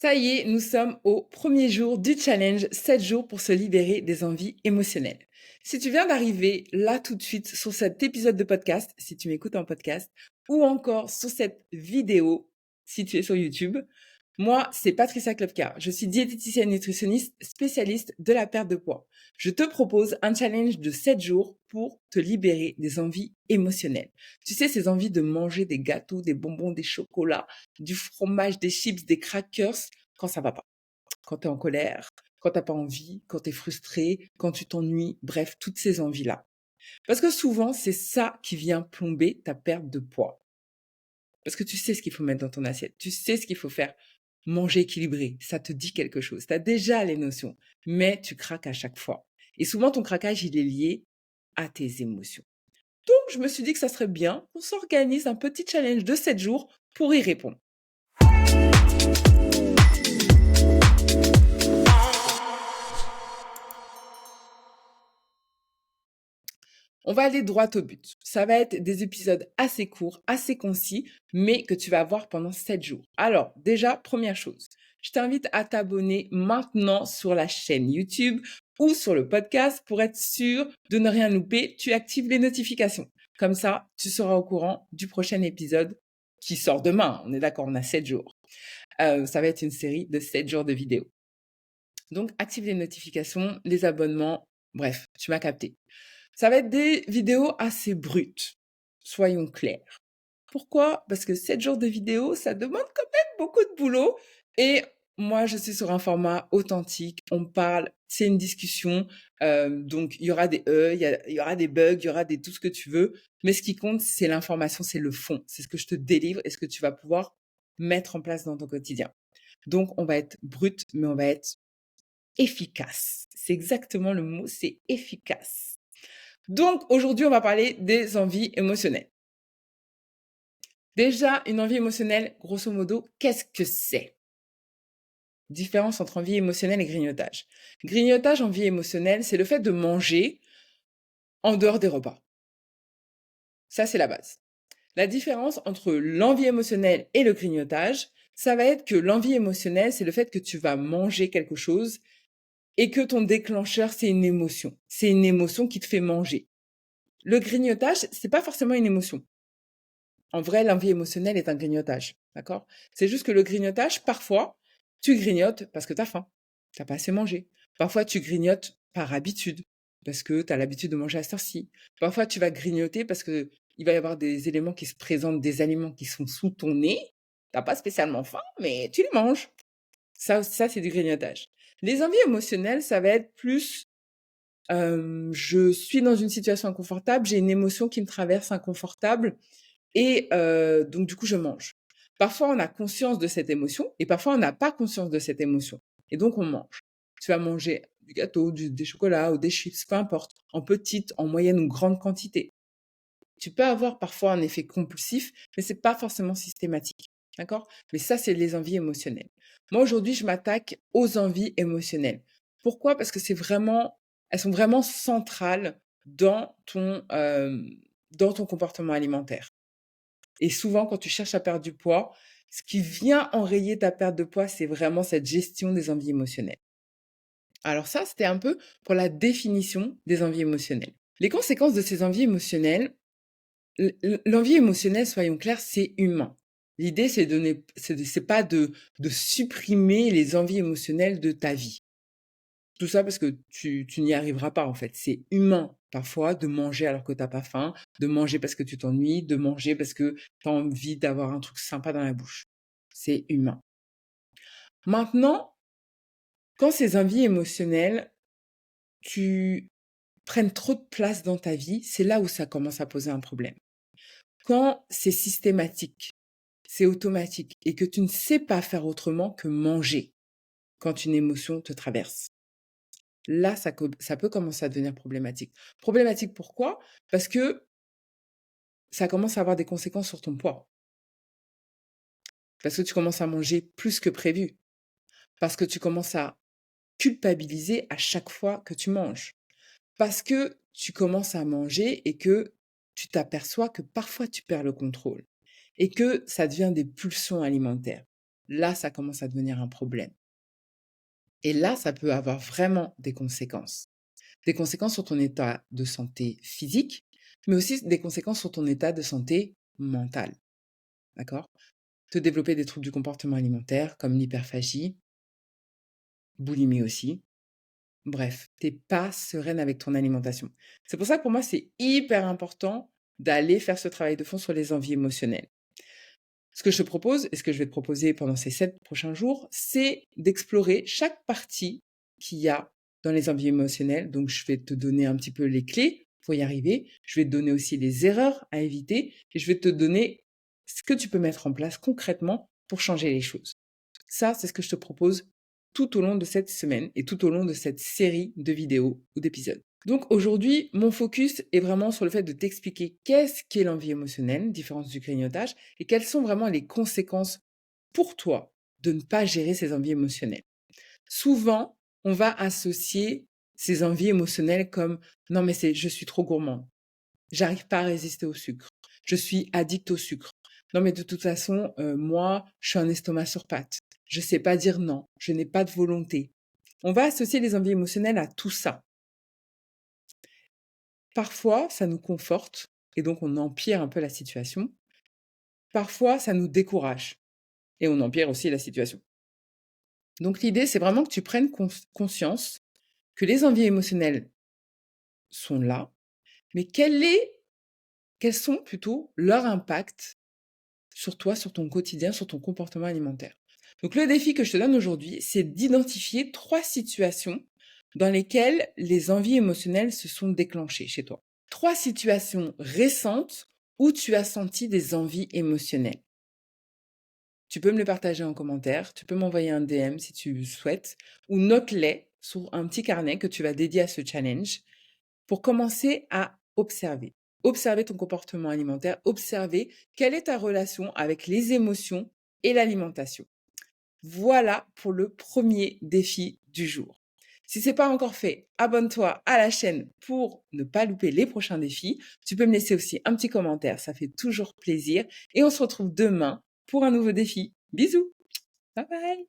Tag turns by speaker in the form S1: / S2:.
S1: Ça y est, nous sommes au premier jour du challenge 7 jours pour se libérer des envies émotionnelles. Si tu viens d'arriver là tout de suite sur cet épisode de podcast, si tu m'écoutes en podcast, ou encore sur cette vidéo, si tu es sur YouTube, moi, c'est Patricia Klopka. Je suis diététicienne nutritionniste spécialiste de la perte de poids. Je te propose un challenge de 7 jours pour te libérer des envies émotionnelles. Tu sais, ces envies de manger des gâteaux, des bonbons, des chocolats, du fromage, des chips, des crackers, quand ça va pas, quand tu es en colère, quand t'as pas envie, quand tu es frustré, quand tu t'ennuies, bref, toutes ces envies-là. Parce que souvent, c'est ça qui vient plomber ta perte de poids. Parce que tu sais ce qu'il faut mettre dans ton assiette, tu sais ce qu'il faut faire. Manger équilibré, ça te dit quelque chose. Tu as déjà les notions, mais tu craques à chaque fois. Et souvent, ton craquage, il est lié à tes émotions. Donc, je me suis dit que ça serait bien qu'on s'organise un petit challenge de 7 jours pour y répondre. On va aller droit au but. Ça va être des épisodes assez courts, assez concis, mais que tu vas voir pendant 7 jours. Alors, déjà, première chose, je t'invite à t'abonner maintenant sur la chaîne YouTube ou sur le podcast pour être sûr de ne rien louper. Tu actives les notifications. Comme ça, tu seras au courant du prochain épisode qui sort demain. On est d'accord, on a 7 jours. Ça va être une série de 7 jours de vidéos. Donc, active les notifications, les abonnements. Bref, tu m'as capté. Ça va être des vidéos assez brutes, soyons clairs. Pourquoi? Parce que 7 jours de vidéo, ça demande quand même beaucoup de boulot. Et moi, je suis sur un format authentique. On parle, c'est une discussion. Donc, il y aura des il y aura des bugs, il y aura tout ce que tu veux. Mais ce qui compte, c'est l'information, c'est le fond. C'est ce que je te délivre et ce que tu vas pouvoir mettre en place dans ton quotidien. Donc, on va être brut, mais on va être efficace. C'est exactement le mot, c'est efficace. Donc, aujourd'hui, on va parler des envies émotionnelles. Déjà, une envie émotionnelle, grosso modo, qu'est-ce que c'est? Différence entre envie émotionnelle et grignotage. Grignotage, envie émotionnelle, c'est le fait de manger en dehors des repas. Ça, c'est la base. La différence entre l'envie émotionnelle et le grignotage, ça va être que l'envie émotionnelle, c'est le fait que tu vas manger quelque chose et que ton déclencheur, c'est une émotion. C'est une émotion qui te fait manger. Le grignotage, c'est pas forcément une émotion. En vrai, l'envie émotionnelle est un grignotage, d'accord? C'est juste que le grignotage, parfois, tu grignotes parce que tu as faim, tu pas assez mangé. Parfois, tu grignotes par habitude, parce que tu as l'habitude de manger à cette heure-ci. Parfois, tu vas grignoter parce que il va y avoir des éléments qui se présentent, des aliments qui sont sous ton nez. T'as pas spécialement faim, mais tu les manges. Ça, c'est du grignotage. Les envies émotionnelles, ça va être plus, je suis dans une situation inconfortable, j'ai une émotion qui me traverse inconfortable, et donc du coup, je mange. Parfois, on a conscience de cette émotion et parfois, on n'a pas conscience de cette émotion. Et donc, on mange. Tu vas manger du gâteau, des chocolats ou des chips, peu importe, en petite, en moyenne ou grande quantité. Tu peux avoir parfois un effet compulsif, mais c'est pas forcément systématique. D'accord? Mais ça, c'est les envies émotionnelles. Moi, aujourd'hui, je m'attaque aux envies émotionnelles. Pourquoi? Parce que elles sont vraiment centrales dans ton comportement alimentaire. Et souvent, quand tu cherches à perdre du poids, ce qui vient enrayer ta perte de poids, c'est vraiment cette gestion des envies émotionnelles. Alors ça, c'était un peu pour la définition des envies émotionnelles. Les conséquences de ces envies émotionnelles, l'envie émotionnelle, soyons clairs, c'est humain. L'idée, c'est pas de supprimer les envies émotionnelles de ta vie. Tout ça parce que tu n'y arriveras pas, en fait. C'est humain, parfois, de manger alors que t'as pas faim, de manger parce que tu t'ennuies, de manger parce que tu as envie d'avoir un truc sympa dans la bouche. C'est humain. Maintenant, quand ces envies émotionnelles, tu prennent trop de place dans ta vie, c'est là où ça commence à poser un problème. Quand c'est systématique, c'est automatique et que tu ne sais pas faire autrement que manger quand une émotion te traverse. Là, ça peut commencer à devenir problématique. Problématique pourquoi? Parce que ça commence à avoir des conséquences sur ton poids. Parce que tu commences à manger plus que prévu. Parce que tu commences à culpabiliser à chaque fois que tu manges. Parce que tu commences à manger et que tu t'aperçois que parfois tu perds le contrôle. Et que ça devient des pulsions alimentaires. là, ça commence à devenir un problème. Et là, ça peut avoir vraiment des conséquences. Des conséquences sur ton état de santé physique, mais aussi des conséquences sur ton état de santé mentale. D'accord? Te développer des troubles du comportement alimentaire comme l'hyperphagie, boulimie aussi. Bref, t'es pas sereine avec ton alimentation. C'est pour ça que pour moi, c'est hyper important d'aller faire ce travail de fond sur les envies émotionnelles. Ce que je te propose, et ce que je vais te proposer pendant ces 7 prochains jours, c'est d'explorer chaque partie qu'il y a dans les envies émotionnelles. Donc, je vais te donner un petit peu les clés pour y arriver. Je vais te donner aussi les erreurs à éviter et je vais te donner ce que tu peux mettre en place concrètement pour changer les choses. Ça, c'est ce que je te propose tout au long de cette semaine et tout au long de cette série de vidéos ou d'épisodes. Donc aujourd'hui, mon focus est vraiment sur le fait de t'expliquer qu'est-ce qu'est l'envie émotionnelle, différence du grignotage, et quelles sont vraiment les conséquences pour toi de ne pas gérer ces envies émotionnelles. Souvent, on va associer ces envies émotionnelles comme non mais je suis trop gourmand, j'arrive pas à résister au sucre, je suis addict au sucre. Non mais de toute façon, moi, je suis un estomac sur pattes. Je sais pas dire non, je n'ai pas de volonté. On va associer les envies émotionnelles à tout ça. Parfois, ça nous conforte et donc on empire un peu la situation. Parfois, ça nous décourage et on empire aussi la situation. Donc l'idée, c'est vraiment que tu prennes conscience que les envies émotionnelles sont là, mais quels sont plutôt leur impact sur toi, sur ton quotidien, sur ton comportement alimentaire. Donc le défi que je te donne aujourd'hui, c'est d'identifier 3 situations dans lesquelles les envies émotionnelles se sont déclenchées chez toi. 3 situations récentes où tu as senti des envies émotionnelles. Tu peux me le partager en commentaire, tu peux m'envoyer un DM si tu le souhaites, ou note-les sur un petit carnet que tu vas dédier à ce challenge pour commencer à observer. Observer ton comportement alimentaire, observer quelle est ta relation avec les émotions et l'alimentation. Voilà pour le premier défi du jour. Si c'est pas encore fait, abonne-toi à la chaîne pour ne pas louper les prochains défis. Tu peux me laisser aussi un petit commentaire, ça fait toujours plaisir. Et on se retrouve demain pour un nouveau défi. Bisous. Bye bye.